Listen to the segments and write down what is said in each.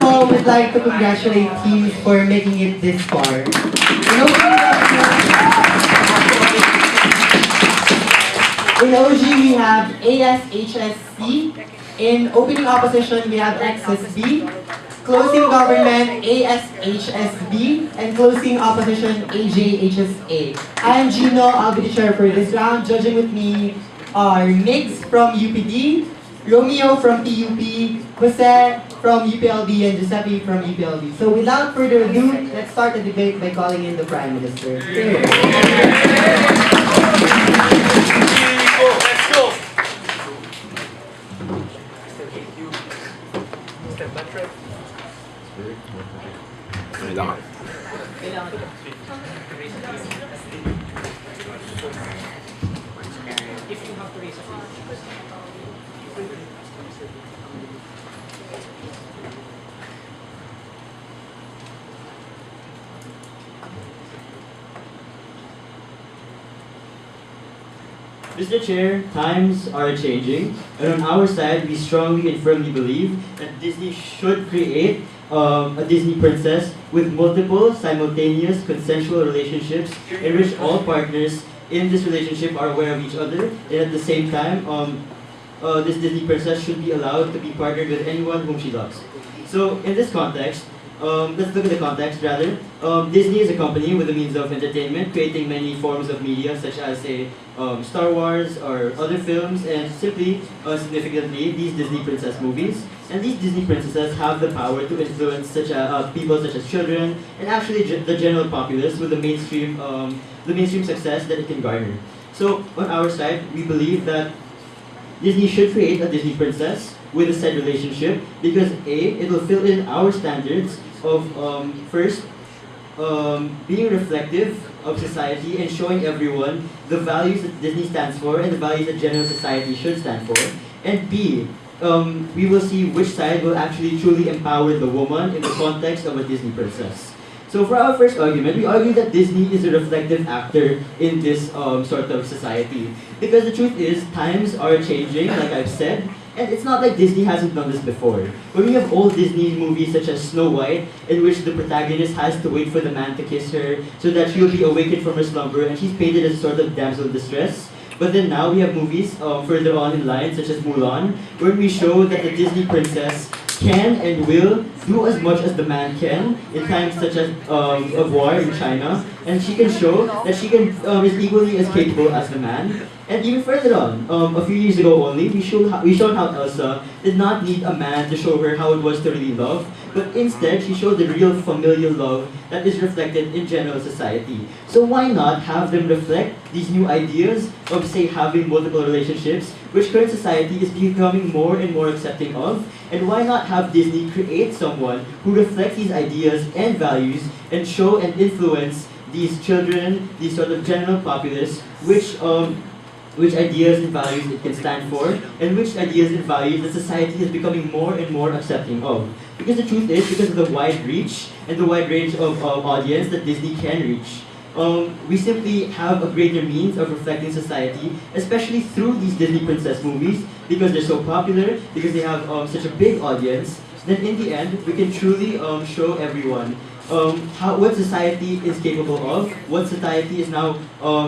So we'd like to congratulate teams for making it this far. In OG, we have ASHSC. In opening opposition, we have XSB. Closing government, ASHSB. And closing opposition, AJHSA. I am Gino, I'll be the chair for this round. Judging with me are Migs from UPD, Romeo from PUP, Jose from UPLB, and Giuseppe from UPLB. So without further ado, let's start the debate by calling in the Prime Minister. Let's go! Mr. Chair, times are changing, and on our side, we strongly and firmly believe that Disney should create a Disney princess with multiple simultaneous consensual relationships in which all partners in this relationship are aware of each other, and at the same time, this Disney princess should be allowed to be partnered with anyone whom she loves. So, in this context, let's look at the context rather. Disney is a company with the means of entertainment, creating many forms of media such as, say, Star Wars or other films, and simply, significantly, these Disney princess movies. And these Disney princesses have the power to influence people such as children, and actually the general populace with the mainstream success that it can garner. So, on our side, we believe that Disney should create a Disney princess with a said relationship because A, it will fill in our standards of first, being reflective of society and showing everyone the values that Disney stands for and the values that general society should stand for. And B, we will see which side will actually truly empower the woman in the context of a Disney princess. So for our first argument, we argue that Disney is a reflective actor in this sort of society. Because the truth is, times are changing, like I've said, and it's not like Disney hasn't done this before. When we have old Disney movies such as Snow White, in which the protagonist has to wait for the man to kiss her so that she'll be awakened from her slumber and she's painted as a sort of damsel in distress. But then now we have movies further on in line, such as Mulan, where we show that the Disney princess can and will do as much as the man can in times such as of war in China, and she can show that she can is equally as capable as the man. And even further on, a few years ago only, we showed how Elsa did not need a man to show her how it was to really love, but instead she showed the real familial love that is reflected in general society. So why not have them reflect these new ideas of, say, having multiple relationships, which current society is becoming more and more accepting of, and why not have Disney create someone who reflects these ideas and values and show and influence these children, these sort of general populace, which ideas and values it can stand for, and which ideas and values that society is becoming more and more accepting of. Because the truth is, because of the wide reach and the wide range of audience that Disney can reach, we simply have a greater means of reflecting society, especially through these Disney princess movies, because they're so popular, because they have such a big audience, then in the end, we can truly show everyone what society is capable of, what society is now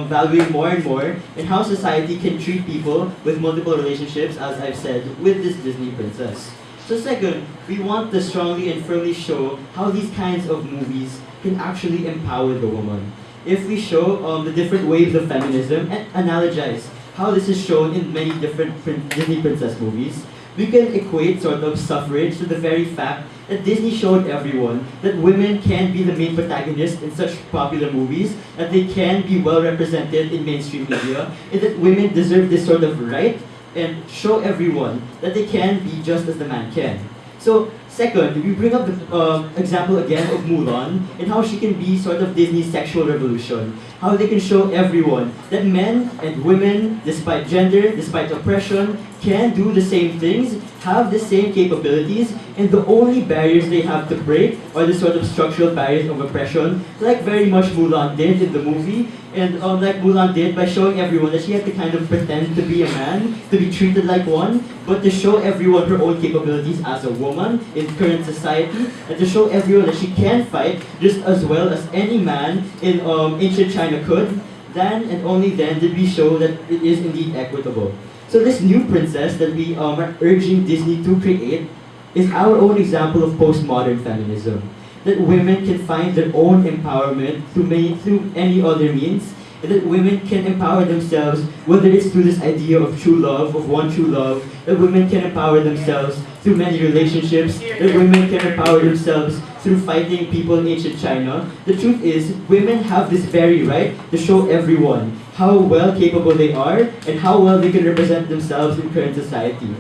valuing more and more, and how society can treat people with multiple relationships, as I've said, with this Disney princess. So second, we want to strongly and firmly show how these kinds of movies can actually empower the woman. If we show the different waves of feminism and analogize how this is shown in many different Disney princess movies, we can equate sort of suffrage to the very fact that Disney showed everyone that women can be the main protagonist in such popular movies, that they can be well represented in mainstream media, and that women deserve this sort of right, and show everyone that they can be just as the man can. So, second, we bring up the example again of Mulan and how she can be sort of Disney's sexual revolution. How they can show everyone that men and women, despite gender, despite oppression, can do the same things, have the same capabilities, and the only barriers they have to break are the sort of structural barriers of oppression, like very much Mulan did in the movie, and like Mulan did by showing everyone that she had to kind of pretend to be a man, to be treated like one, but to show everyone her own capabilities as a woman in in current society, and to show everyone that she can fight just as well as any man in ancient China could. Then and only then did we show that it is indeed equitable. So this new princess that we are urging Disney to create is our own example of postmodern feminism. That women can find their own empowerment through any other means, and that women can empower themselves, whether it's through this idea of true love, of one true love, that women can empower themselves through many relationships, that women can empower themselves through fighting people in ancient China. The truth is, women have this very right to show everyone how well capable they are and how well they can represent themselves in current society.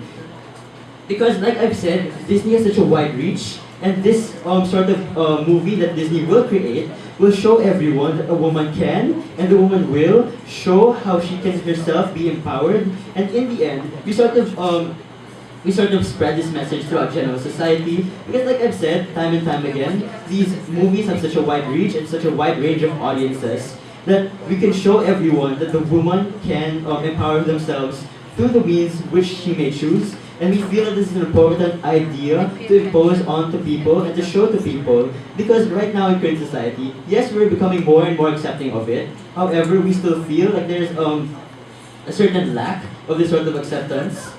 Because like I've said, Disney has such a wide reach, and this sort of movie that Disney will create will show everyone that a woman can and a woman will show how she can herself be empowered. And in the end, we sort of spread this message throughout general society, because like I've said time and time again, these movies have such a wide reach and such a wide range of audiences that we can show everyone that the woman can empower themselves through the means which she may choose. And we feel that this is an important idea to impose onto people and to show to people, because right now in current society, yes, we're becoming more and more accepting of it. However, we still feel like there's a certain lack of this sort of acceptance,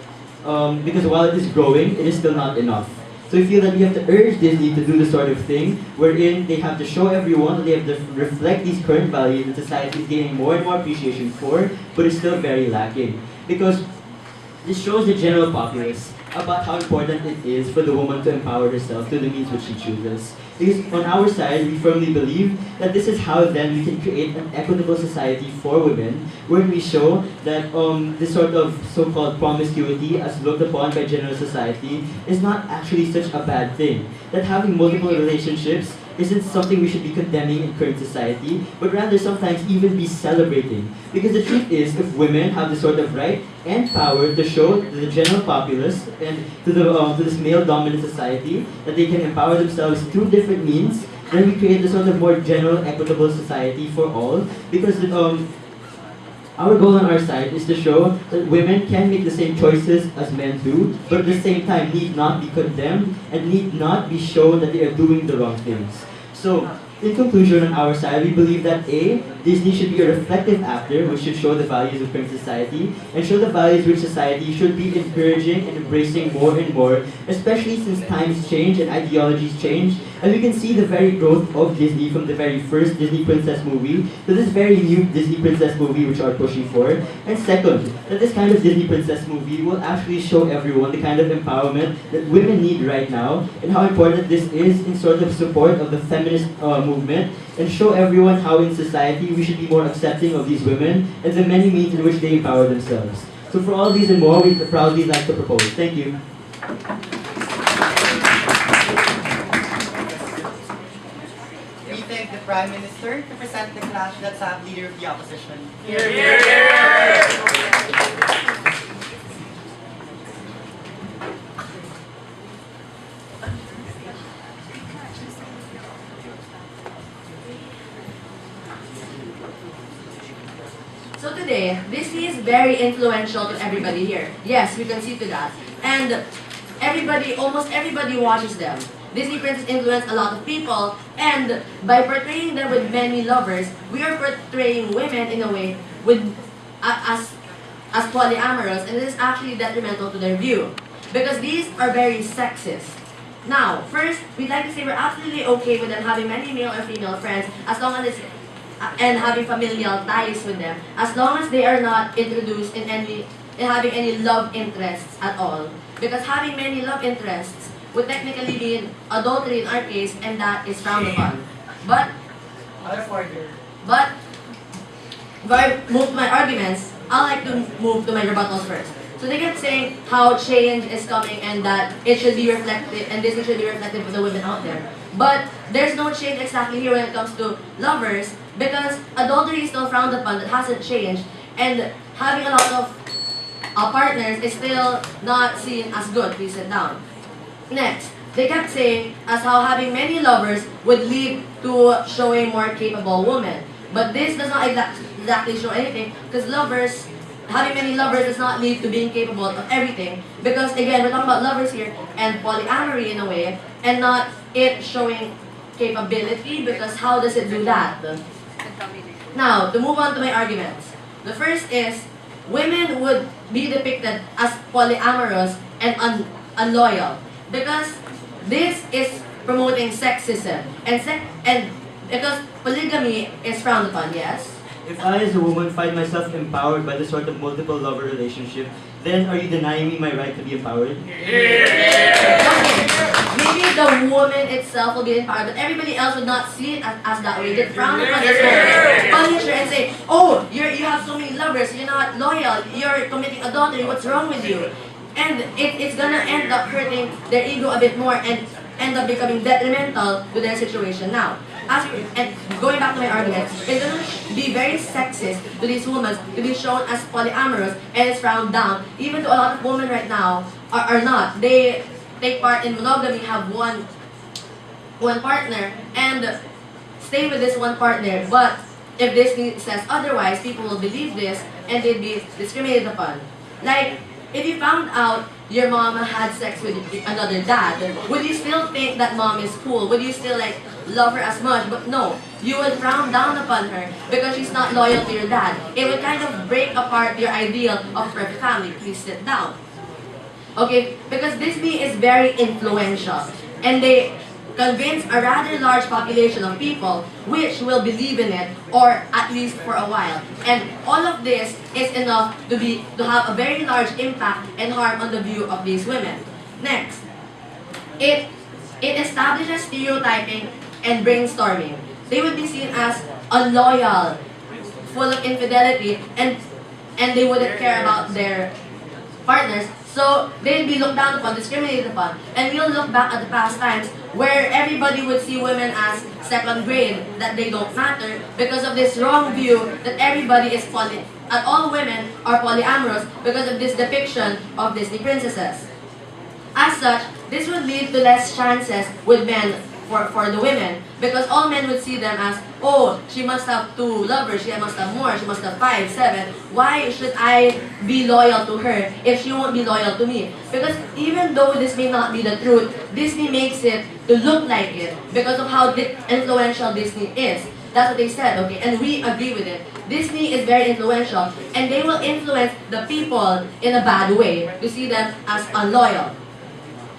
because while it is growing, it is still not enough. So we feel that we have to urge Disney to do this sort of thing, wherein they have to show everyone that they have to reflect these current values that society is gaining more and more appreciation for, but is still very lacking. Because this shows the general populace about how important it is for the woman to empower herself through the means which she chooses. Because on our side, we firmly believe that this is how then we can create an equitable society for women, where we show that this sort of so-called promiscuity as looked upon by general society is not actually such a bad thing. That having multiple relationships isn't something we should be condemning in current society, but rather sometimes even be celebrating. Because the truth is, if women have the sort of right and power to show to the general populace and to this male-dominant society that they can empower themselves through different means, then we create a sort of more general, equitable society for all. Because our goal on our side is to show that women can make the same choices as men do, but at the same time need not be condemned and need not be shown that they are doing the wrong things. So, in conclusion, on our side, we believe that A, Disney should be a reflective actor which should show the values of current society and show the values which society should be encouraging and embracing more and more, especially since times change and ideologies change. And we can see the very growth of Disney from the very first Disney Princess movie to this very new Disney Princess movie which are pushing for. And second, that this kind of Disney Princess movie will actually show everyone the kind of empowerment that women need right now and how important this is in sort of support of the feminist movement, and show everyone how in society we should be more accepting of these women and the many means in which they empower themselves. So for all these and more, we proudly like to propose. Thank you. We thank the Prime Minister to present the clash. Let's have Leader of the Opposition. Here, here, here. So today, Disney is very influential to everybody here. Yes, we can see to that. And almost everybody watches them. Disney Princess influenced a lot of people, and by portraying them with many lovers, we are portraying women in a way with as polyamorous, and this is actually detrimental to their view. Because these are very sexist. Now, first, we'd like to say we're absolutely okay with them having many male or female friends as long as it's and having familial ties with them, as long as they are not introduced in having any love interests at all. Because having many love interests would technically be adultery in our case, and that is frowned upon. But before I move to my arguments, I like to move to my rebuttals first. So they kept saying how change is coming and that it should be reflected, and this should be reflected for the women out there. But there's no change exactly here when it comes to lovers, because adultery is still frowned upon, that hasn't changed, and having a lot of partners is still not seen as good. Please sit down. Next, they kept saying as how having many lovers would lead to showing more capable women. But this does not exactly show anything, because lovers having many lovers does not lead to being capable of everything. Because again, we're talking about lovers here and polyamory in a way, and not it showing capability, because how does it do that? Now, to move on to my arguments. The first is, women would be depicted as polyamorous and unloyal, because this is promoting sexism, and because polygamy is frowned upon, yes? If I, as a woman, find myself empowered by the sort of multiple lover relationship, then are you denying me my right to be empowered? Okay. Maybe the woman itself will be empowered, but everybody else would not see it as that way. They frown upon this woman, punish her, and say, "Oh, you have so many lovers. You're not loyal. You're committing adultery. What's wrong with you?" And it's gonna end up hurting their ego a bit more and end up becoming detrimental to their situation now. And going back to my argument, it's going to be very sexist to these women to be shown as polyamorous, and it's frowned down. Even though a lot of women right now are not. They take part in monogamy, have one partner, and stay with this one partner. But if Disney says otherwise, people will believe this and they'd be discriminated upon. Like, if you found out your mom had sex with another dad, would you still think that mom is cool? Would you still like love her as much? But no, you would frown down upon her because she's not loyal to your dad. It would kind of break apart your ideal of perfect family. Please sit down. Okay, because Disney is very influential, and they convince a rather large population of people which will believe in it, or at least for a while. And all of this is enough to have a very large impact and harm on the view of these women. Next, it establishes stereotyping and brainstorming. They would be seen as unloyal, full of infidelity, and they wouldn't care about their partners. So they'd be looked down upon, discriminated upon. And we'll look back at the past times where everybody would see women as second grade, that they don't matter, because of this wrong view that everybody is all women are polyamorous because of this depiction of Disney princesses. As such, this would lead to less chances with men for the women, because all men would see them as, oh, she must have 2 lovers, she must have more, she must have 5, 7. Why should I be loyal to her if she won't be loyal to me? Because even though this may not be the truth, Disney makes it to look like it because of how influential Disney is. That's what they said, okay, and we agree with it. Disney is very influential, and they will influence the people in a bad way to see them as unloyal.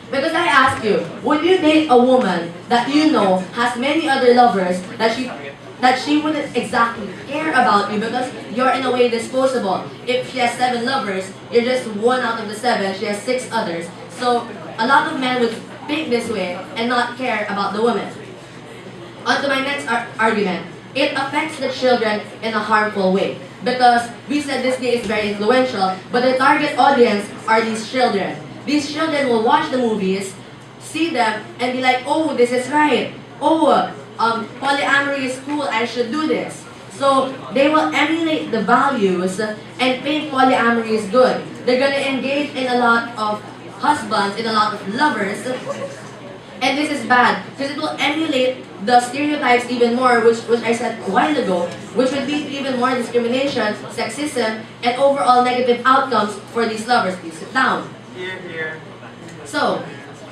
Because I ask you, would you date a woman that you know has many other lovers that she wouldn't exactly care about you because you're in a way disposable? If she has 7 lovers, you're just 1 out of the 7, she has 6 others. So a lot of men would think this way and not care about the woman. On to my next argument. It affects the children in a harmful way. Because we said Disney is very influential, but the target audience are these children. These children will watch the movies, see them, and be like, oh, this is right. Oh, polyamory is cool, I should do this. So they will emulate the values and think polyamory is good. They're going to engage in a lot of husbands, in a lot of lovers. And this is bad, because it will emulate the stereotypes even more, which I said a while ago, which would lead to even more discrimination, sexism, and overall negative outcomes for these lovers. Please sit down. So,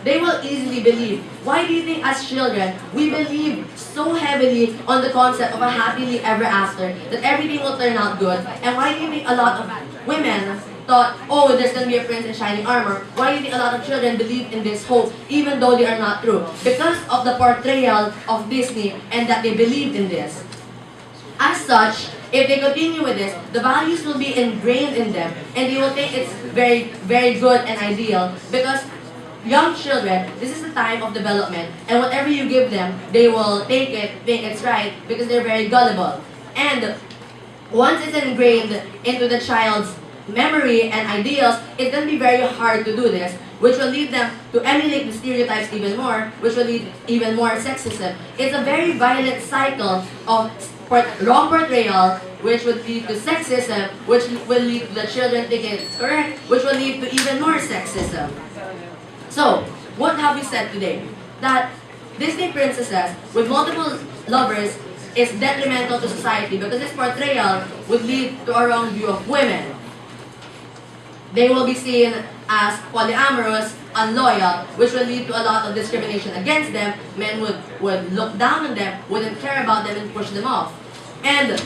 they will easily believe. Why do you think as children, we believe so heavily on the concept of a happily ever after, that everything will turn out good? And why do you think a lot of women thought, oh, there's going to be a prince in shining armor? Why do you think a lot of children believe in this hope, even though they are not true? Because of the portrayal of Disney and that they believed in this. As such, if they continue with this, the values will be ingrained in them, and they will think it's very, very good and ideal, because young children, this is the time of development, and whatever you give them, they will take it, think it's right, because they're very gullible. And once it's ingrained into the child's memory and ideals, it's going to be very hard to do this, which will lead them to emulate the stereotypes even more, which will lead even more sexism. It's a very violent cycle of wrong portrayal, which would lead to sexism, which will lead to the children thinking it's correct, which will lead to even more sexism. So, what have we said today? That Disney princesses with multiple lovers is detrimental to society because this portrayal would lead to a wrong view of women. they will be seen as polyamorous, unloyal, which will lead to a lot of discrimination against them. Men would look down on them, wouldn't care about them, and push them off. And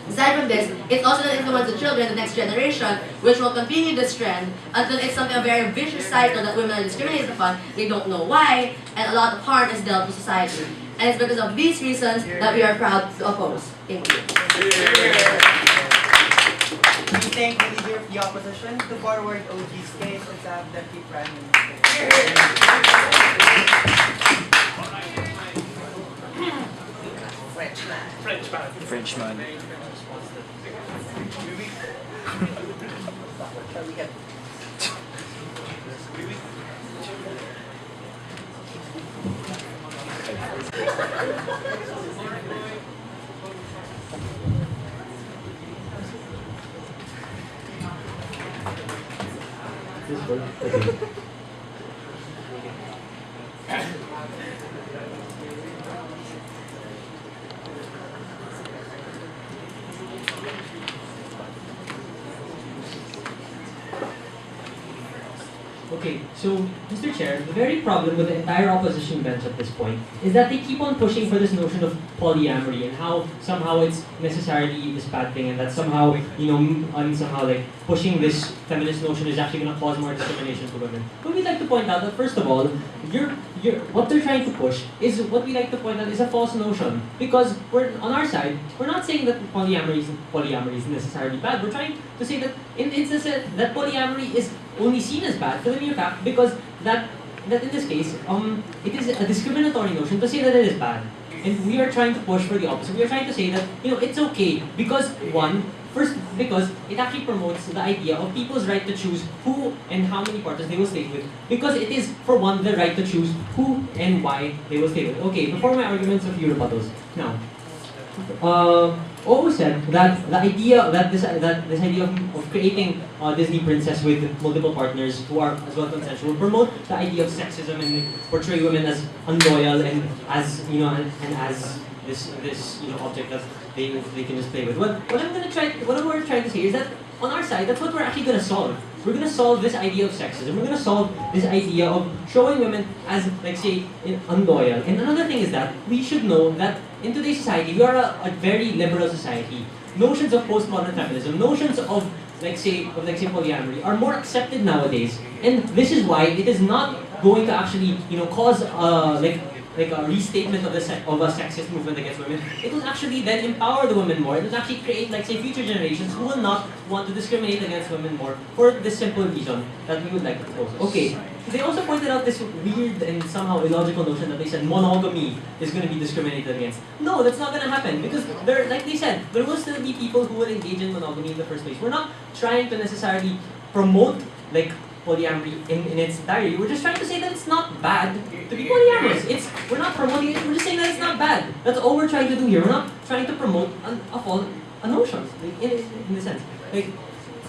aside from this, it's also going to influence the children, the next generation, which will continue this trend until it's something a very vicious cycle that women are discriminated upon. They don't know why, and a lot of harm is dealt to society. And it's because of these reasons that we are proud to oppose. Thank you. We thank the leader of the opposition to forward OG's case and to have Deputy Prime Minister. Frenchman. This work? Okay. Okay, so Mr. Chair, the very problem with the entire opposition bench at this point is that they keep on pushing for this notion of polyamory and how somehow it's necessarily this bad thing, and that somehow, somehow like pushing this feminist notion is actually going to cause more discrimination to women. But we'd like to point out that first of all, what they're trying to push is what we like to point out is a false notion, because we're on our side, we're not saying that polyamory is necessarily bad. We're trying to say that in instances that polyamory is only seen as bad for the mere fact because that in this case it is a discriminatory notion to say that it is bad, and we are trying to push for the opposite. We are trying to say that it's okay because because it actually promotes the idea of people's right to choose who and how many partners they will stay with, because it is for one the right to choose who and why they will stay with. Okay, before my arguments, a few rebuttals. Now, always said that the idea that this idea of creating a Disney princess with multiple partners who are as well consensual promote the idea of sexism and portray women as unloyal and as and as this object that they can just play with. What we're trying to say is that on our side, that's what we're actually gonna solve. We're gonna solve this idea of sexism. We're gonna solve this idea of showing women as, like, say, unloyal. And another thing is that we should know that in today's society, we are a very liberal society. Notions of postmodern feminism, notions of like say polyamory are more accepted nowadays. And this is why it is not going to actually cause like a restatement of a sexist movement against women. It will actually then empower the women more. It will actually create, like, say, future generations who will not want to discriminate against women more for this simple reason that we would like to propose. Okay, they also pointed out this weird and somehow illogical notion that they said monogamy is going to be discriminated against. No, that's not going to happen, because like they said, there will still be people who will engage in monogamy in the first place. We're not trying to necessarily promote like polyamory in its entirety. We're just trying to say that it's not bad to be polyamorous. We're not promoting it, we're just saying that it's not bad. That's all we're trying to do here. We're not trying to promote a notion, like, in the sense. Like,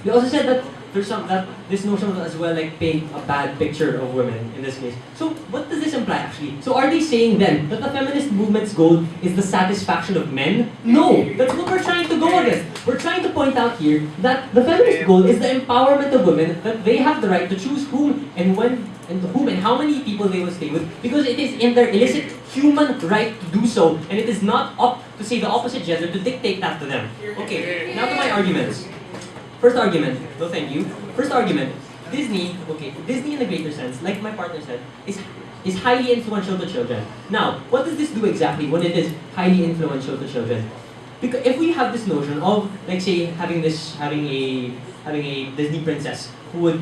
we also said that that this notion will as well like paint a bad picture of women in this case. So what does this imply actually? So are they saying then that the feminist movement's goal is the satisfaction of men? No, that's what we're trying to go against. We're trying to point out here that the feminist goal is the empowerment of women, that they have the right to choose whom and when and whom and how many people they will stay with, because it is in their illicit human right to do so, and it is not up to, say, the opposite gender to dictate that to them. Okay, now to my arguments. First argument, no thank you. First argument, Disney in the greater sense, like my partner said, is highly influential to children. Now, what does this do exactly when it is highly influential to children? Because if we have this notion of, like, say, having a Disney princess who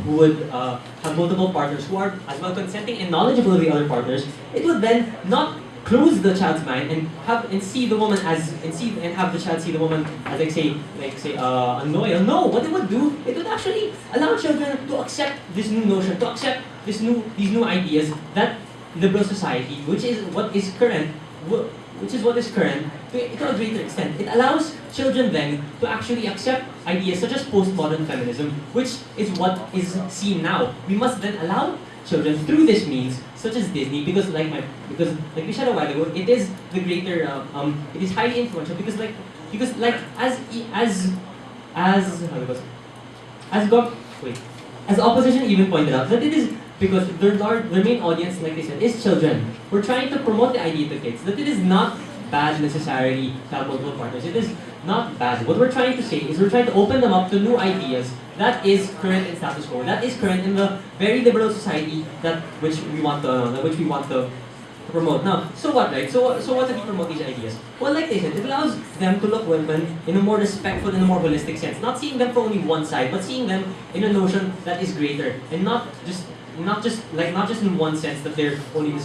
would have multiple partners who are as well consenting and knowledgeable of the other partners, it would then not close the child's mind and have the child see the woman as unloyal. No, what it would do, it would actually allow children to accept this new notion, to accept these new ideas that liberal society, which is what is current to a greater extent. It allows children then to actually accept ideas such as postmodern feminism, which is what is seen now. We must then allow children through this means, such as Disney, because like we said a while ago, it is the greater, it is highly influential because as how do I as opposition even pointed out, that it is because their main audience, like they said, is children. We're trying to promote the idea to kids that it is not bad necessarily to have multiple partners. It is not bad. What we're trying to say is we're trying to open them up to new ideas that is current in status quo, that is current in the very liberal society which we want to promote. Now, so what, right? So what if we promote these ideas? Well, like they said, it allows them to look women in a more respectful, in a more holistic sense. Not seeing them from only one side, but seeing them in a notion that is greater, and not just in one sense that they're only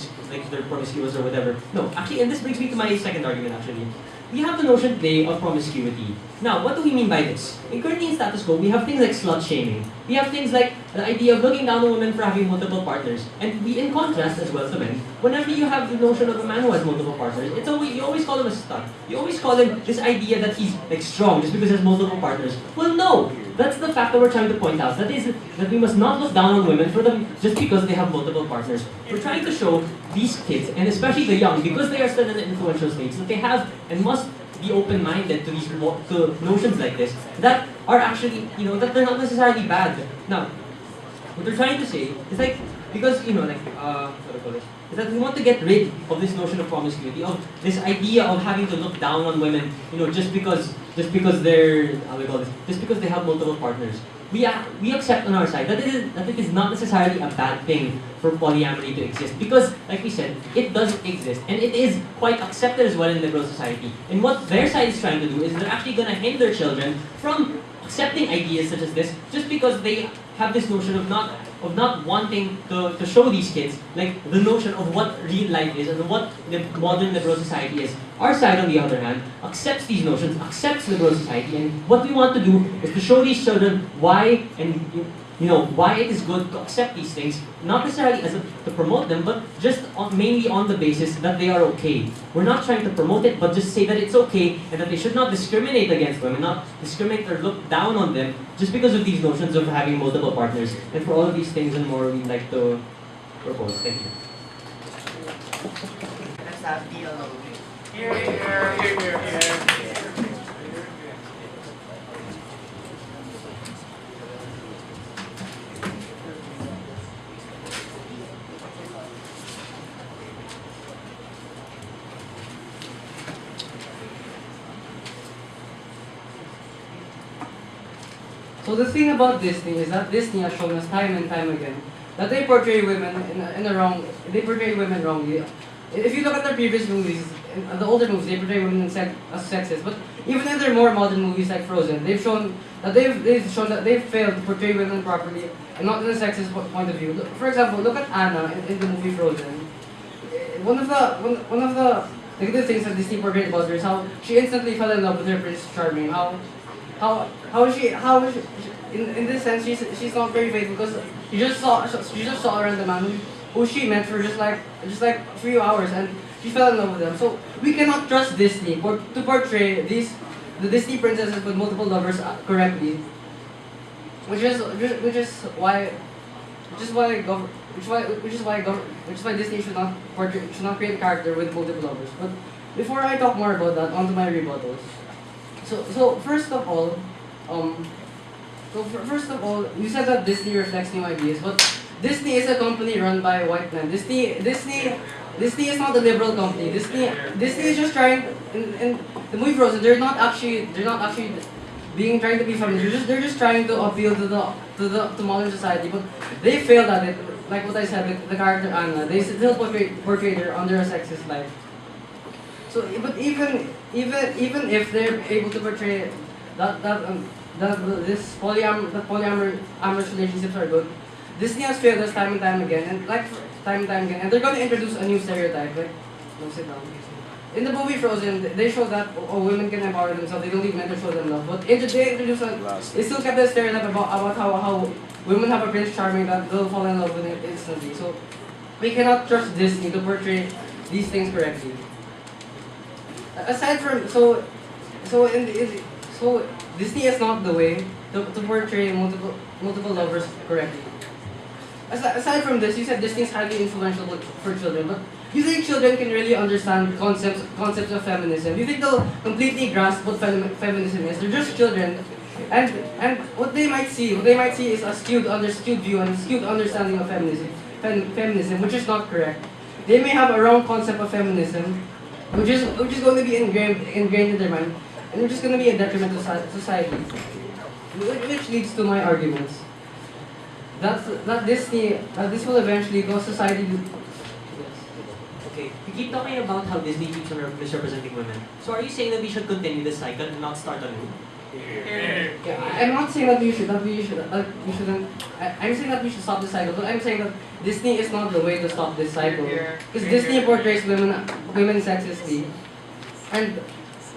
they're promiscuous or whatever. No, actually, and this brings me to my second argument. Actually, we have the notion today of promiscuity. Now, what do we mean by this? Currently in status quo, we have things like slut shaming. We have things like the idea of looking down on women for having multiple partners. And we, in contrast as well to men, whenever you have the notion of a man who has multiple partners, you always call him a stud. You always call him this idea that he's strong just because he has multiple partners. Well, no! That's the fact that we're trying to point out. That is, that we must not look down on women for them just because they have multiple partners. We're trying to show these kids, and especially the young, because they are still in the influential states, that they have and must be open-minded to to notions like this that are actually, that they're not necessarily bad. Now, what they're trying to say is because, what do I call this? Is that we want to get rid of this notion of promiscuity, of this idea of having to look down on women, just because they're, just because they have multiple partners. We accept on our side that it is not necessarily a bad thing for polyamory to exist, because, like we said, it does exist, and it is quite accepted as well in liberal society. And what their side is trying to do is they're actually going to hinder children from accepting ideas such as this, just because they have this notion of not wanting to show these kids the notion of what real life is and what the modern liberal society is. Our side, on the other hand, accepts these notions, accepts liberal society, and what we want to do is to show these children why why it is good to accept these things, not necessarily to promote them, but just mainly on the basis that they are okay. We're not trying to promote it, but just say that it's okay and that they should not discriminate against women, not discriminate or look down on them just because of these notions of having multiple partners. And for all of these things and more, we'd like to propose. Thank you. Let's have dialogue. So the thing about Disney is that Disney has shown us time and time again that they portray women they portray women wrongly. If you look at their previous movies, the older movies, they portray women as sexist. But even in their more modern movies like Frozen, they've shown that they've failed to portray women properly and not in a sexist point of view. For example, look at Anna in the movie Frozen. One of the negative things that Disney portrayed about her is how she instantly fell in love with her Prince Charming. How she in this sense she's not very faithful because she just saw her and the man who she met for just like a few hours, and she fell in love with them. So we cannot trust Disney to portray the Disney princesses with multiple lovers correctly, which is why Disney should not create a character with multiple lovers. But before I talk more about that, onto my rebuttals. So first of all, you said that Disney reflects new ideas, but Disney is a company run by white men. Disney is not a liberal company. Disney is just trying in the movie Frozen. They're not actually trying to be feminist. They're just trying to appeal to modern society, but they failed at it. Like what I said, the character Anna, they still portrayed her under a sexist light. So, but even if they're able to portray this polyamorous relationships are good, Disney has failed us time and time again, and they're going to introduce a new stereotype. No, sit down. In the movie Frozen, they show that women can empower themselves. They don't need men to show them love. But they still kept the stereotype about how women have a Prince Charming that they'll fall in love with it instantly. So we cannot trust Disney to portray these things correctly. Aside from so Disney is not the way to portray multiple lovers correctly. Aside from this, you said Disney is highly influential for children, but you think children can really understand concepts of feminism? You think they'll completely grasp what feminism is? They're just children. And what they might see is a skewed view and skewed understanding of feminism, which is not correct. They may have a wrong concept of feminism, which is going to be ingrained in their mind, and which is going to be a detriment to society. Which leads to my arguments. That this will eventually cause society to. Okay, we keep talking about how Disney keeps on misrepresenting women. So are you saying that we should continue this cycle and not start anew? Yeah, I'm not saying that we shouldn't. I'm saying that we should stop this cycle, but I'm saying that Disney is not the way to stop this cycle. Because Disney portrays women sexistly, and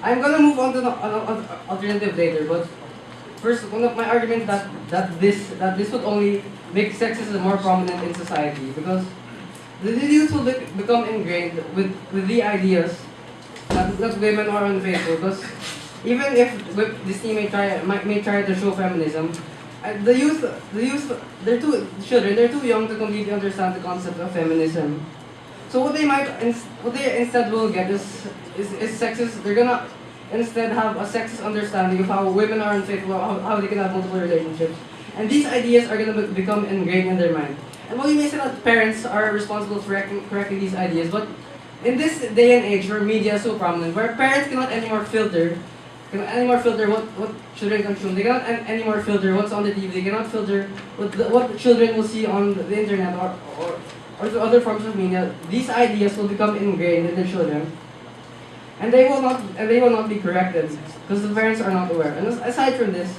I'm gonna move on to the alternative later. But first, one of my arguments that this would only make sexism more prominent in society, because the youth will become ingrained with the ideas that women are unfaithful. Because even if Disney may try to show feminism, the youth, they're too young to completely understand the concept of feminism. So what they instead will get is sexist. They're gonna instead have a sexist understanding of how women are unfaithful, how they can have multiple relationships, and these ideas are gonna become ingrained in their mind. And while you may say that parents are responsible for correcting these ideas, but in this day and age where media is so prominent, where parents cannot anymore filter what children consume. They cannot anymore filter what's on the TV. They cannot filter what children will see on the internet or through other forms of media. These ideas will become ingrained in their children, and they will not be corrected because the parents are not aware. And aside from this,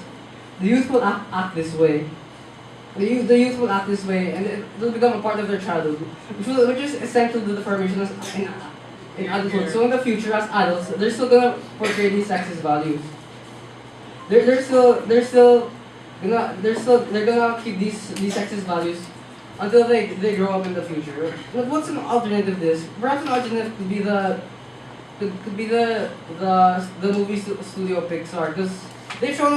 the youth will act this way. The youth will act this way, and it will become a part of their childhood, which is essential to the formation in adulthood. So in the future, as adults, they're still gonna portray these sexist values. They're gonna keep these sexist values until they grow up in the future. But what's an alternative to this? Perhaps an alternative could be the movie studio Pixar, because they've shown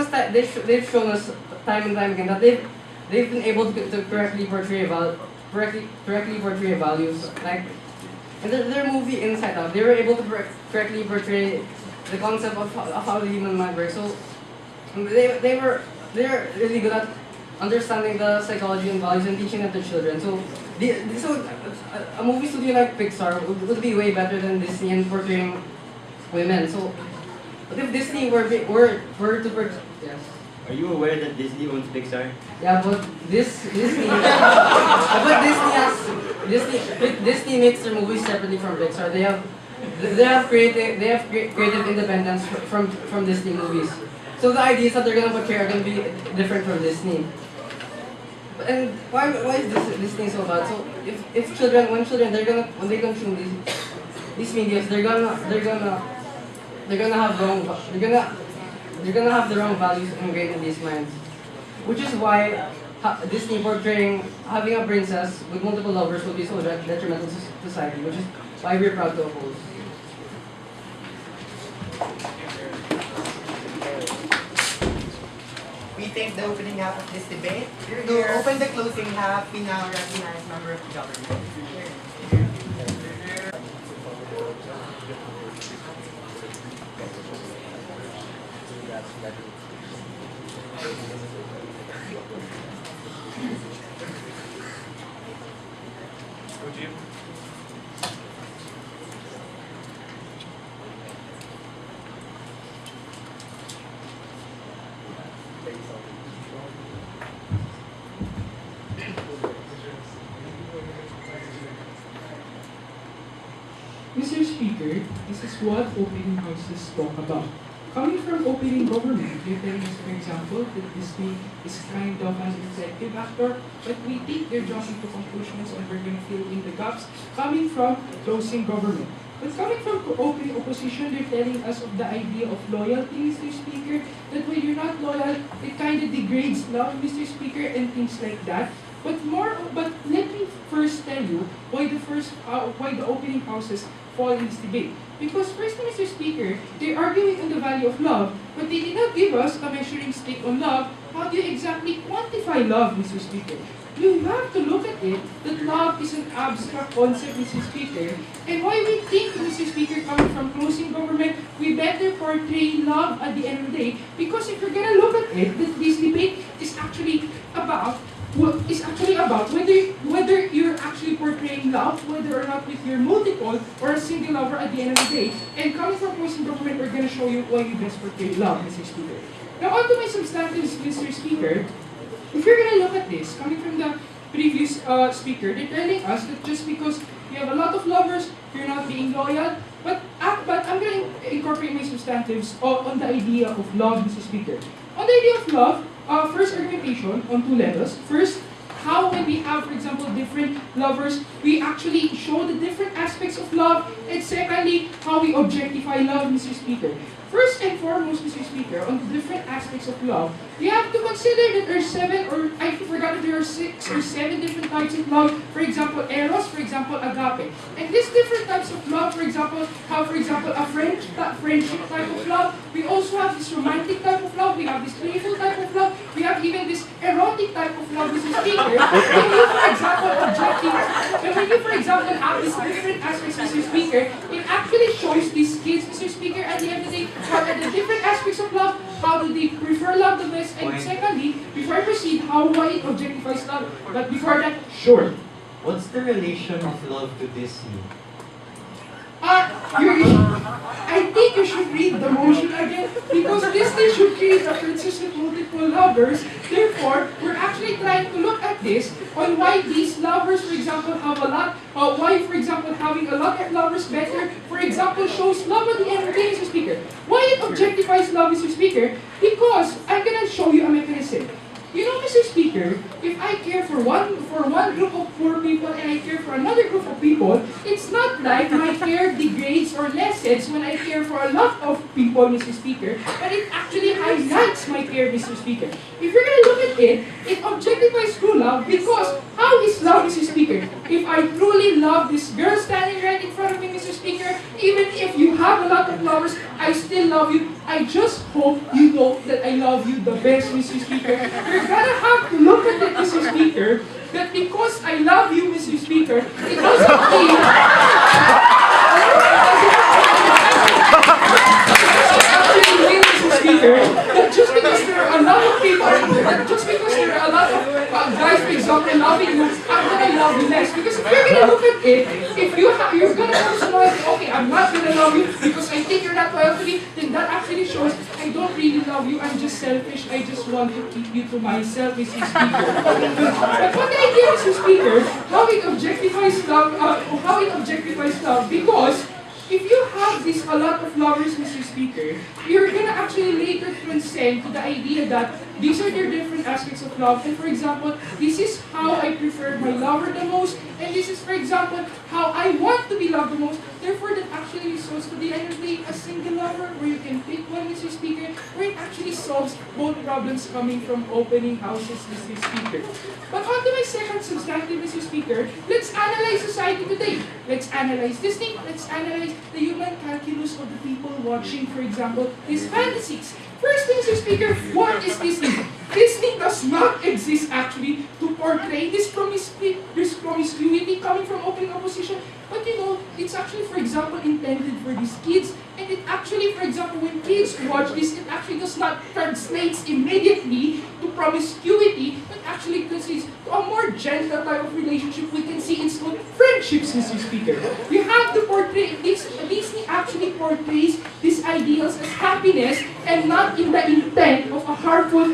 us time and time again that they've been able to correctly portray values. Like in their movie Inside Out, they were able to correctly portray the concept of how the human mind works. So they're really good at understanding the psychology and values and teaching it to children. So a movie studio like Pixar would be way better than Disney in portraying women. So, but if Disney were to yes. Are you aware that Disney owns Pixar? Yeah, but Disney makes their movies separately from Pixar. They have creative independence from Disney movies. So the ideas that they're gonna portray are gonna be different from Disney. And why is Disney so bad? So when they consume these media, they're gonna have the wrong values ingrained in these minds, which is why Disney portraying having a princess with multiple lovers will be so detrimental to society, which is why we're proud to oppose. We take the opening half of this debate. To open the closing half, we now recognize member of the government. Mr. Speaker, this is what opening houses talk about. Coming from opening government, you're telling us, for example, that Disney is kind of an executive actor, but we think they're jumping to conclusions and we're going to fill in the gaps. Coming from closing government. But coming from opening opposition, they're telling us of the idea of loyalty, Mr. Speaker, that when you're not loyal, it kind of degrades love, Mr. Speaker, and things like that. But let me first tell you why the opening houses fall in this debate. Because first, Mr. Speaker, they're arguing on the value of love, but they did not give us a measuring stick on love. How do you exactly quantify love, Mr. Speaker? you have to look at it that love is an abstract concept, Mr. Speaker. And why we think, Mr. Speaker, coming from closing government, we better portray love at the end of the day. Because if you're gonna look at it, this debate is actually about whether you're actually portraying love, whether or not with your multiple or a single lover at the end of the day. And coming from closing government, we're gonna show you why you best portray love, Mr. Speaker. Now on to my substantives, Mr. Speaker. If you're gonna look at this, coming from the previous speaker, they're telling us that just because you have a lot of lovers, you're not being loyal. But I'm gonna incorporate my substantives on the idea of love, Mr. Speaker. On the idea of love, first argumentation on two levels. First, how when we have, for example, different lovers, we actually show the different aspects of love. And secondly, how we objectify love, Mr. Speaker. First and foremost, Mr. Speaker, on the different aspects of love, we have to consider that there are 7 or I forgot that there are 6 or 7 different types of love. For example, eros, for example, agape. And these different types of love, for example, have, for example, a friendship type of love. We also have this romantic type of love. We have this playful type of love. We have even this erotic type of love, Mr. Speaker. When you, for example, have these different aspects, Mr. Speaker, it actually shows these kids, Mr. Speaker, at the end of the day, what are the different aspects of love, how do they prefer love the best, and secondly, before I proceed, why it objectifies love. But before that, sure. What's the relation of love to Disney? I think you should read the motion again because Disney should create a princess with multiple lovers. Therefore, we're actually trying to look at this on why these lovers, for example, have a lot. Why, for example, having a lot of lovers better, for example, shows love at the end of the day, Mr. Speaker. Why it objectifies love, Mr. Speaker? Because I'm gonna show you a mechanism. You know, Mr. Speaker, if I care for one group of poor people and I care for another group of people, it's not like my care degrades or lessens when I care for a lot of people, Mr. Speaker, but it actually highlights my care, Mr. Speaker. If you're gonna look at it, it objectifies true love because how is love, Mr. Speaker? If I truly love this girl standing right in front of me, Mr. Speaker, even if you have a lot of lovers, I still love you. I just hope you know that I love you the best, Mr. Speaker. You're gonna have to look at it, Mr. Speaker, that because I love you, Mr. Speaker, it doesn't mean... Speaker, that just because there are a lot of people, that just because there are a lot of guys, for example, loving you, I'm gonna love you less. Because if you're gonna look at it, if you're gonna personalize, okay, I'm not gonna love you because I think you're not loyal to me, then that actually shows I don't really love you, I'm just selfish, I just want to keep you to myself, Mr. Speaker. But what the idea, Mr. Speaker, how it objectifies love, because if you have a lot of lovers, Mr. Speaker, you're gonna actually later transcend to the idea that these are their different aspects of love. And for example, this is how I prefer my lover the most, and this is, for example, how I want to be loved the most. Therefore, that actually results to the end of the day a single lover where you can pick one, Mr. Speaker, where it actually solves both problems coming from opening houses, Mr. Speaker. But on to my second substantive, Mr. Speaker, let's analyze society today. Let's analyze Disney. Let's analyze the human calculus of the people watching, for example, these fantasies. First thing, Mr. Speaker, what is Disney? Disney does not exist actually to portray this promiscuity coming from open opposition. But you know, it's actually, for example, intended for these kids. And it actually, for example, when kids watch this, it actually does not translate immediately to promiscuity, but actually consists to a more gentle type of relationship we can see in small friendships, Mr. Speaker. You have to portray this. Disney actually portrays these ideals as happiness and not in the intent of a harmful,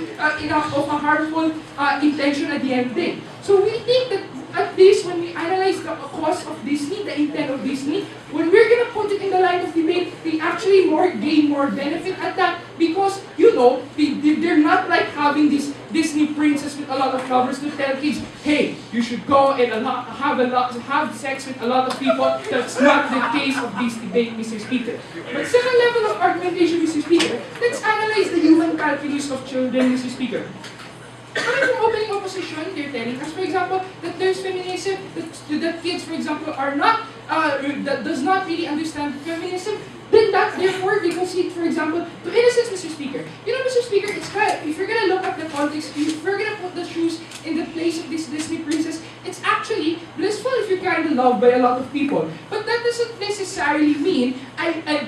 intention at the end of the day. So we think that at least when we analyze the cause of Disney, the intent of Disney, when we're gonna put it in the line of debate, we actually gain more benefit at that because, you know, they're not like having this Disney princess with a lot of lovers to tell kids, hey, you should go and have sex with a lot of people. That's not the case of this debate, Mr. Speaker. But second level of argumentation, Mr. Speaker, let's analyze the human calculus of children, Mr. Speaker. Coming from opening opposition, they're telling us, for example, that there's feminism, that kids, for example, are not, that does not really understand feminism, then that, therefore, they concede, for example, to innocence, Mr. Speaker. You know, Mr. Speaker, it's kind of, if you're gonna look at the context, if you're gonna put the shoes in the place of these Disney loved by a lot of people. But that doesn't necessarily mean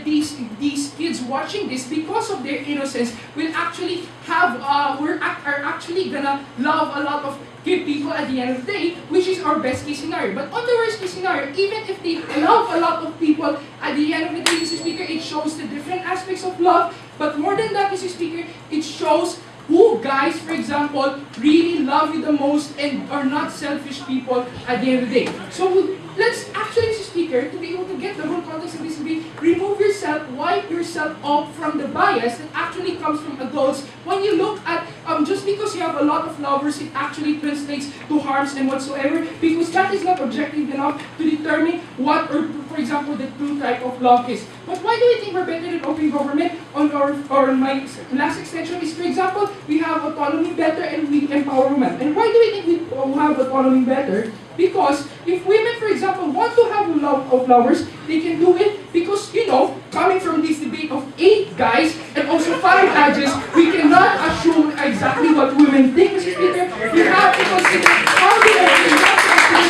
these kids watching this, because of their innocence, will actually have are actually gonna love a lot of good people at the end of the day, which is our best case scenario. But on the worst case scenario, even if they love a lot of people, at the end of the day, Mr. Speaker, it shows the different aspects of love. But more than that, Mr. Speaker, it shows who guys, for example, really love you the most and are not selfish people at the end of the day. So let's actually, Mr. Speaker, to be able to get the whole context of this, remove yourself, wipe yourself off from the bias that actually comes from adults. When you look at, just because you have a lot of lovers, it actually translates to harms and whatsoever, because that is not objective enough to determine what, or for example, the true type of love is. But why do we think we're better than open government? Or my last extension is, for example, we have autonomy better and we empower women. And why do we think we have autonomy better? Because if women, for example, want to have a love of lovers, they can do it because, coming from this debate of 8 guys and also 5 judges, we cannot assume exactly what women think, Mr. Speaker. We have to consider how they are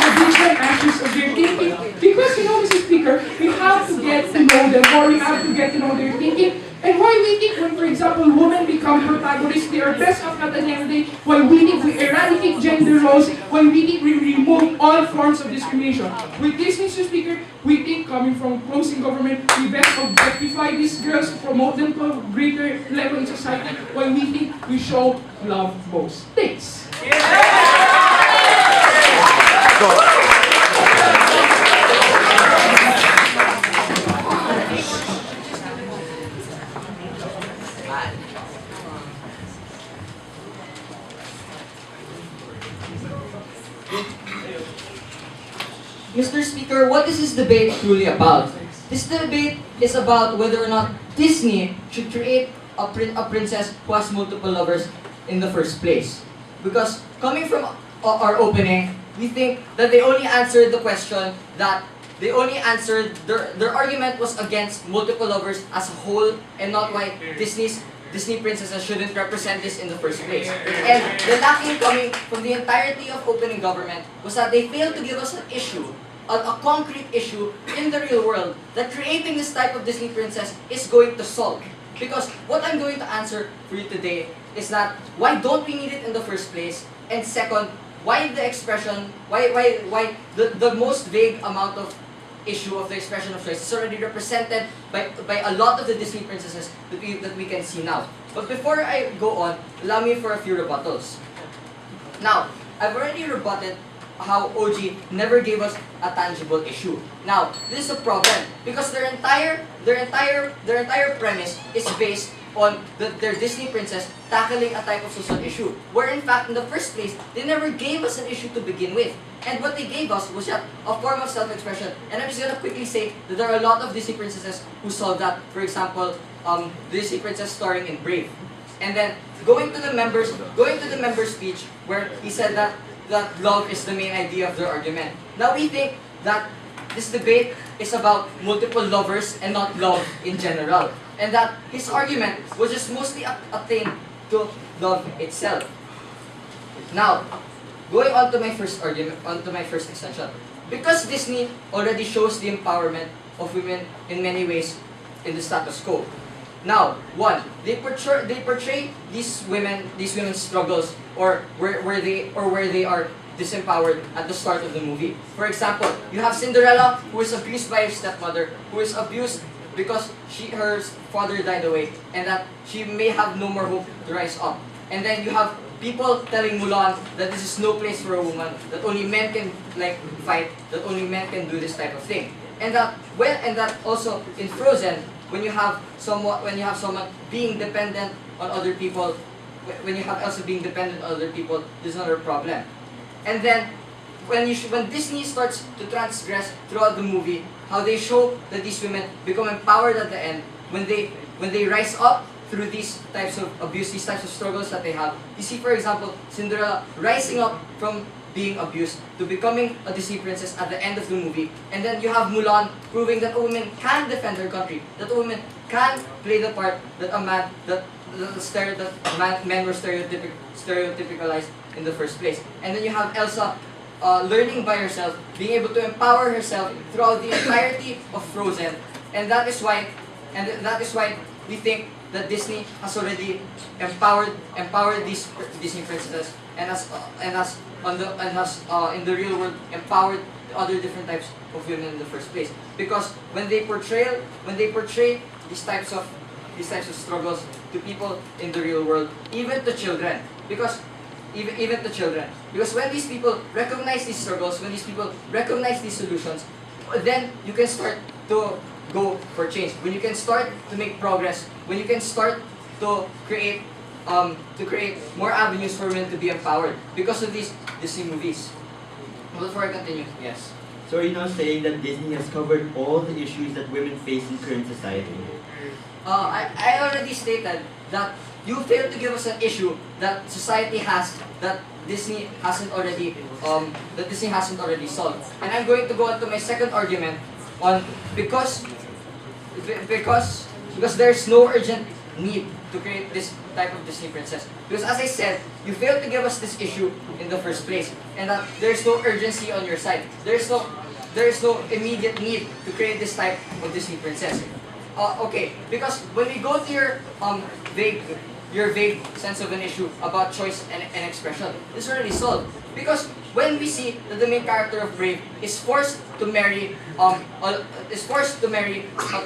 the different aspects of their thinking. Because, Mr. Speaker, we have to get to know them, or we have to get to know their thinking. And why we think when, for example, women become protagonists, they are best off at the end of the day, why we think we eradicate gender roles, why we think we remove all forms of discrimination. With this, Mr. Speaker, we think coming from closing government, we best objectify these girls, promote them to a greater level in society, why we think we show love most. Thanks. Mr. Speaker, what is this debate truly about? This debate is about whether or not Disney should create a princess who has multiple lovers in the first place. Because coming from our opening, we think that they only answered the question that they only answered, their argument was against multiple lovers as a whole and not why Disney princesses shouldn't represent this in the first place. And the lacking coming from the entirety of opening government was that they failed to give us an issue, a concrete issue in the real world that creating this type of Disney princess is going to solve. Because what I'm going to answer for you today is that why don't we need it in the first place? And second, why the expression, why the most vague amount of issue of the expression of choice is already represented by a lot of the Disney princesses that we can see now. But before I go on, allow me for a few rebuttals. Now, I've already rebutted how OG never gave us a tangible issue. Now, this is a problem because their entire premise is based on their Disney princess tackling a type of social issue, where in fact in the first place they never gave us an issue to begin with. And what they gave us was just a form of self-expression. And I'm just gonna quickly say that there are a lot of Disney princesses who solved that. For example, Disney princess starring in Brave. And then going to the members' speech where he said that love is the main idea of their argument. Now we think that this debate is about multiple lovers and not love in general. And that his argument was just mostly a thing to love itself. Now, going on to my first argument, onto my first extension. Because Disney already shows the empowerment of women in many ways in the status quo. Now, one, they portray these women's struggles or where they are disempowered at the start of the movie. For example, you have Cinderella, who is abused by her stepmother, who is abused because her father died away, and that she may have no more hope to rise up. And then you have people telling Mulan that this is no place for a woman, that only men can fight, that only men can do this type of thing. And that also in Frozen, when you have someone being dependent on other people, when you have Elsa being dependent on other people, there's another problem. And then when Disney starts to transgress throughout the movie, how they show that these women become empowered at the end when they rise up through these types of abuse, these types of struggles that they have. You see, for example, Cinderella rising up from being abused to becoming a Disney princess at the end of the movie. And then you have Mulan proving that a woman can defend her country, that a woman can play the part that men were stereotypicalized in the first place. And then you have Elsa learning by herself, being able to empower herself throughout the entirety of Frozen, and that is why we think that Disney has already empowered these Disney princesses, and has in the real world empowered other different types of women in the first place. Because when they portray these types of struggles to people in the real world, even to children, because even to children, because when these people recognize these struggles, when these people recognize these solutions, then you can start to go for change. When you can start to make progress, when you can start to create more avenues for women to be empowered because of these Disney movies. Before I continue, yes. So are you now saying that Disney has covered all the issues that women face in current society? I already stated that you failed to give us an issue that society has, that Disney hasn't already solved. And I'm going to go on to my second argument on because there's no urgent need to create this type of Disney princess. Because as I said, you failed to give us this issue in the first place, and that there's no urgency on your side. There's no immediate need to create this type of Disney princess. Okay, because when we go to your vague sense of an issue about choice and expression, this is already solved. Because when we see that the main character of Brave is forced to marry a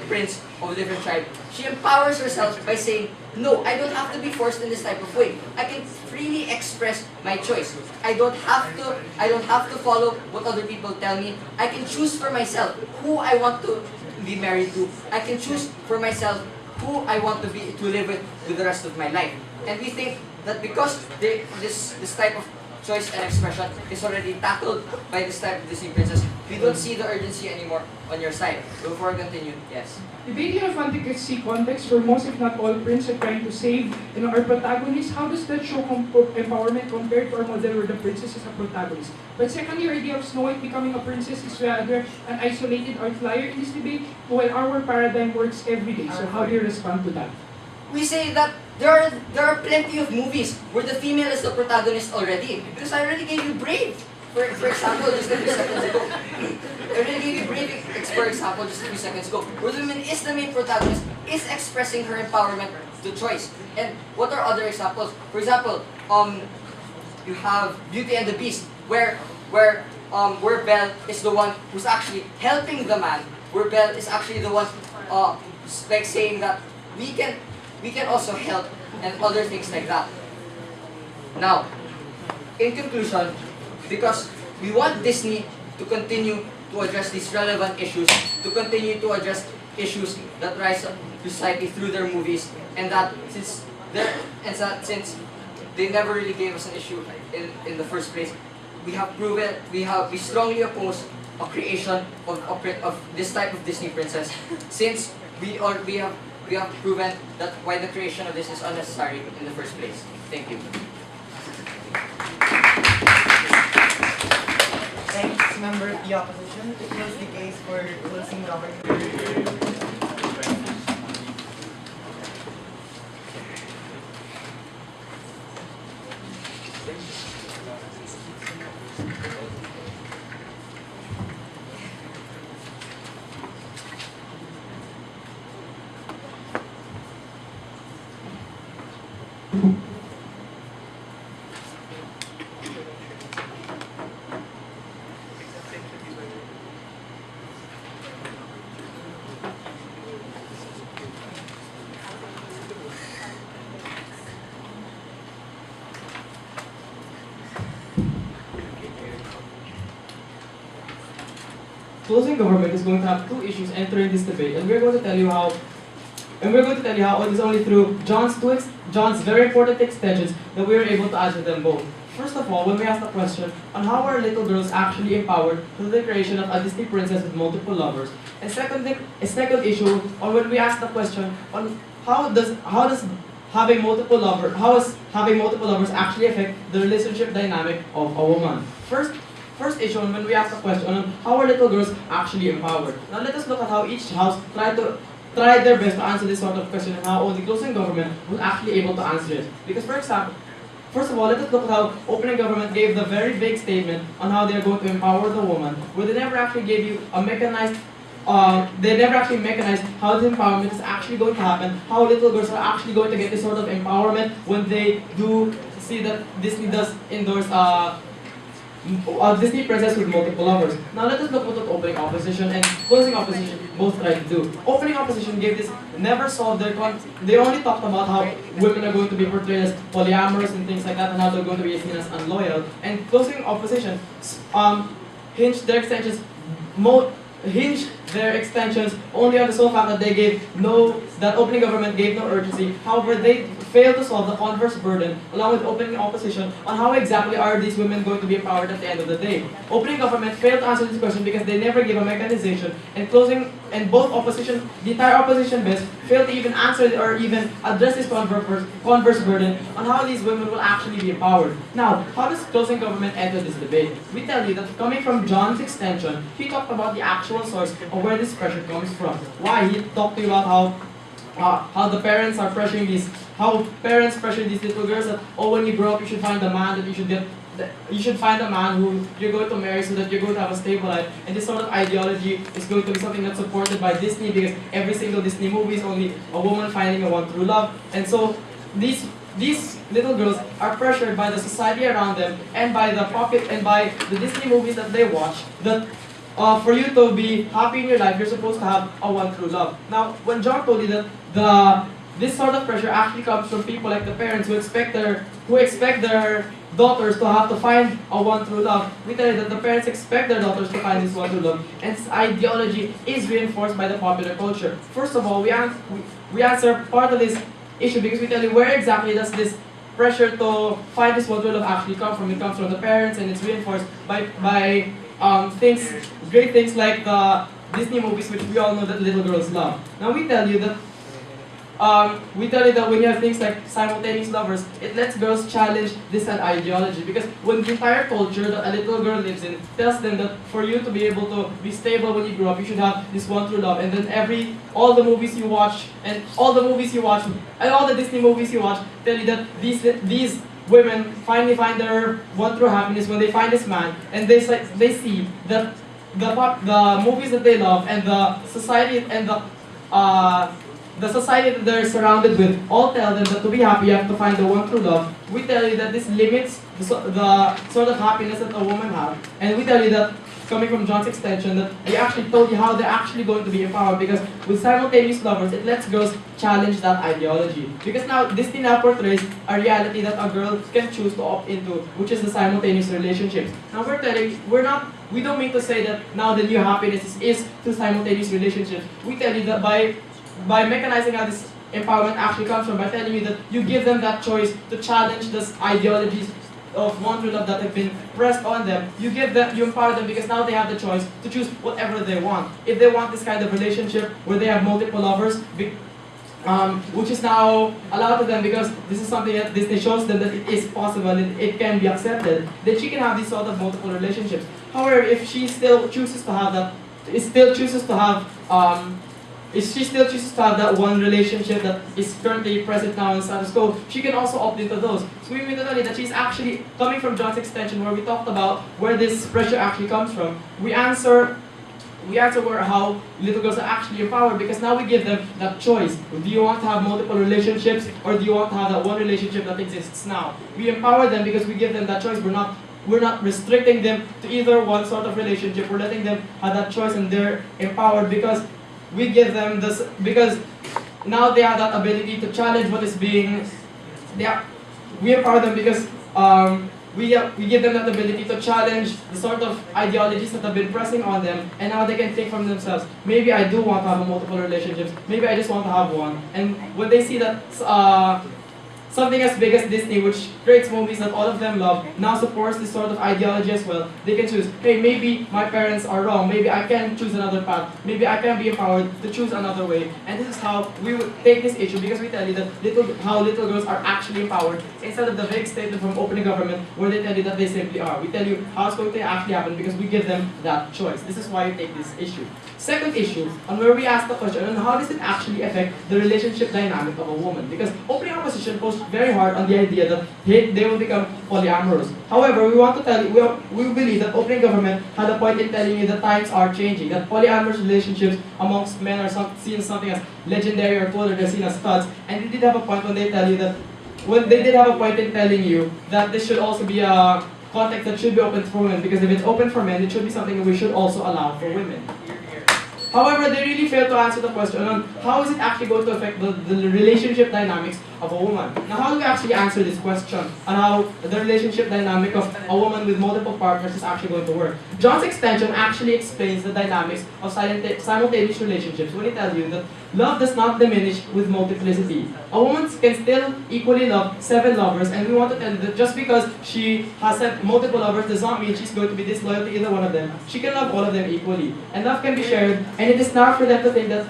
prince of a different tribe, she empowers herself by saying, "No, I don't have to be forced in this type of way. I can freely express my choice. I don't have to follow what other people tell me. I can choose for myself who I want to be married to. I can choose for myself who I want to live with the rest of my life." And we think that because this type of choice and expression is already tackled by this type of Disney princess, we don't see the urgency anymore on your side. So before I continue, yes. Debating a fantasy context where most, if not all, princes are trying to save our protagonists, how does that show empowerment compared to our model where the princess is a protagonist? But secondly, your idea of Snow White becoming a princess is rather an isolated outlier in this debate, while our paradigm works every day. So how do you respond to that? We say that there are plenty of movies where the female is the protagonist already. Because I already gave you Brave, for example, just a few seconds ago. I already gave you Brave, for example, just a few seconds ago, where the woman is the main protagonist, is expressing her empowerment to choice. And what are other examples? For example, you have Beauty and the Beast, where Belle is the one who's actually helping the man, where Belle is actually the one like saying that we can also help, and other things like that. Now, in conclusion, because we want Disney to continue to address these relevant issues, to continue to address issues that rise up to society through their movies, and that since they never really gave us an issue in the first place, we strongly oppose a creation of this type of Disney princess, since we have proven that why the creation of this is unnecessary in the first place. Thank you. Thanks, member of the opposition. It was the case for closing government. Closing government is going to have two issues entering this debate, and we're going to tell you how. It is only through John's very important extensions that we are able to answer them both. First of all, when we ask the question on how are little girls actually empowered through the creation of a Disney princess with multiple lovers, and second issue, or when we ask the question on how is having multiple lovers actually affect the relationship dynamic of a woman. First issue, when we ask the question on how are little girls actually empowered. Now let us look at how each house tried their best to answer this sort of question, and how only closing government was actually able to answer it. Because for First of all, let us look at how opening government gave the very vague statement on how they're going to empower the woman, where they never actually gave you a mechanized they never actually mechanized how this empowerment is actually going to happen, how little girls are actually going to get this sort of empowerment when they do see that Disney does endorse Disney princess with multiple lovers. Now let us look what opening opposition and closing opposition both tried to do. Opening opposition gave this, never solved their they only talked about how women are going to be portrayed as polyamorous and things like that, and how they're going to be seen as unloyal. And closing opposition hinged their extensions only on the sole fact that they gave that opening government gave no urgency. However, they failed to solve the converse burden, along with opening opposition, on how exactly are these women going to be empowered at the end of the day. Opening government failed to answer this question because they never gave a mechanization, and both opposition, the entire opposition base, failed to even answer or even address this converse burden on how these women will actually be empowered. Now, how does closing government enter this debate? We tell you that coming from John's extension, he talked about the actual source of where this pressure comes from. Why? He talked to you about how the parents are pressuring how parents pressure these little girls that, oh, when you grow up, you should find a man that you should find a man who you're going to marry so that you're going to have a stable life. And this sort of ideology is going to be something that's supported by Disney, because every single Disney movie is only a woman finding a one true love. And so these little girls are pressured by the society around them and by the Disney movies that they watch, that for you to be happy in your life, you're supposed to have a one true love. Now, when John told you that this sort of pressure actually comes from people like the parents who expect their daughters to have to find a one true love, we tell you that the parents expect their daughters to find this one true love, and this ideology is reinforced by the popular culture. First of all, we answer part of this issue because we tell you where exactly does this pressure to find this one true love actually come from. It comes from the parents, and it's reinforced by great things like the Disney movies, which we all know that little girls love. Now we tell you that when you have things like simultaneous lovers, it lets girls challenge this ideology, because when the entire culture that a little girl lives in tells them that for you to be able to be stable when you grow up, you should have this one true love, and then all the movies you watch and all the Disney movies you watch tell you that these women finally find their one true happiness when they find this man, and they see that the movies that they love and the society that they're surrounded with all tell them that to be happy you have to find the one true love. We tell you that this limits the sort of happiness that a woman has, and we tell you that, coming from John's extension, that we actually told you how they're actually going to be empowered, because with simultaneous lovers, it lets girls challenge that ideology. Because now, Disney now portrays a reality that a girl can choose to opt into, which is the simultaneous relationships. Now we don't mean to say that now the new happiness is through simultaneous relationships. We tell you that by mechanizing how this empowerment actually comes from, by telling you that you give them that choice to challenge these ideologies of one true love that have been pressed on them. You empower them because now they have the choice to choose whatever they want. If they want this kind of relationship where they have multiple lovers, which is now allowed to them because this is something that Disney shows them that it is possible and it can be accepted, then she can have these sort of multiple relationships. However, if she still chooses to have that, if she still chooses to have that one relationship that is currently present now in status quo, she can also opt into those. So we mean to tell you that she's actually coming from John's extension, where we talked about where this pressure actually comes from. We answer how little girls are actually empowered, because now we give them that choice. Do you want to have multiple relationships, or do you want to have that one relationship that exists now? We empower them because we give them that choice. We're not restricting them to either one sort of relationship. We're letting them have that choice, and they're empowered because we give them this, because now they have that ability to challenge what is being. We empower them because we give them that ability to challenge the sort of ideologies that have been pressing on them, and now they can think from themselves, maybe I do want to have multiple relationships, maybe I just want to have one. And when they see that something as big as Disney, which creates movies that all of them love, now supports this sort of ideology as well, they can choose, hey, maybe my parents are wrong, maybe I can choose another path, maybe I can be empowered to choose another way. And this is how we would take this issue, because we tell you that how little girls are actually empowered, instead of the vague statement from opening government where they tell you that they simply are. We tell you how it's going to actually happen because we give them that choice. This is why we take this issue. Second issue, on where we ask the question, on how does it actually affect the relationship dynamic of a woman? Because opening opposition posed very hard on the idea that they will become polyamorous. However, we want to tell you, we believe that opening government had a point in telling you that times are changing, that polyamorous relationships amongst men are seen as something as legendary or cool, or they're seen as studs, and they did have a point when they tell you that, when they did have a point in telling you that this should also be a context that should be open for women, because if it's open for men, it should be something that we should also allow for women. However, they really failed to answer the question on how is it actually going to affect the relationship dynamics of a woman. Now, how do we actually answer this question on how the relationship dynamic of a woman with multiple partners is actually going to work? John's extension actually explains the dynamics of simultaneous relationships when he tells you that love does not diminish with multiplicity. A woman can still equally love 7 lovers, and we want to tell you that just because she has multiple lovers does not mean she's going to be disloyal to either one of them. She can love all of them equally. And love can be shared, and it is not for them to think that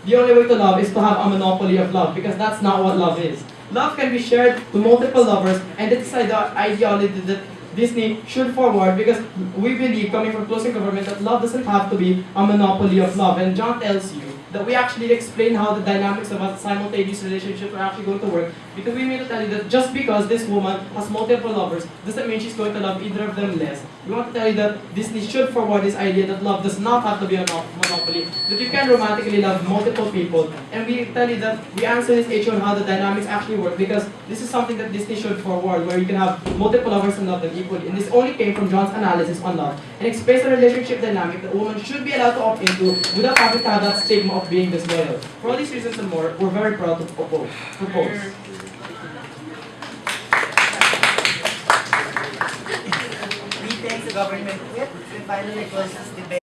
the only way to love is to have a monopoly of love, because that's not what love is. Love can be shared to multiple lovers, and this is the ideology that Disney should forward, because we believe, coming from closing government, that love doesn't have to be a monopoly of love. And John tells you that we actually explain how the dynamics of a simultaneous relationship are actually going to work, because we mean to tell you that just because this woman has multiple lovers doesn't mean she's going to love either of them less. We want to tell you that Disney should forward this idea that love does not have to be a monopoly, that you can romantically love multiple people. And we tell you that we answer this issue on how the dynamics actually work, because this is something that Disney should forward, where you can have multiple lovers and love them equally. And this only came from John's analysis on love, and explains the relationship dynamic that a woman should be allowed to opt into without having to have that stigma of being disloyal. For all these reasons and more, we're very proud to propose. We thank the government whip. We finally close this debate.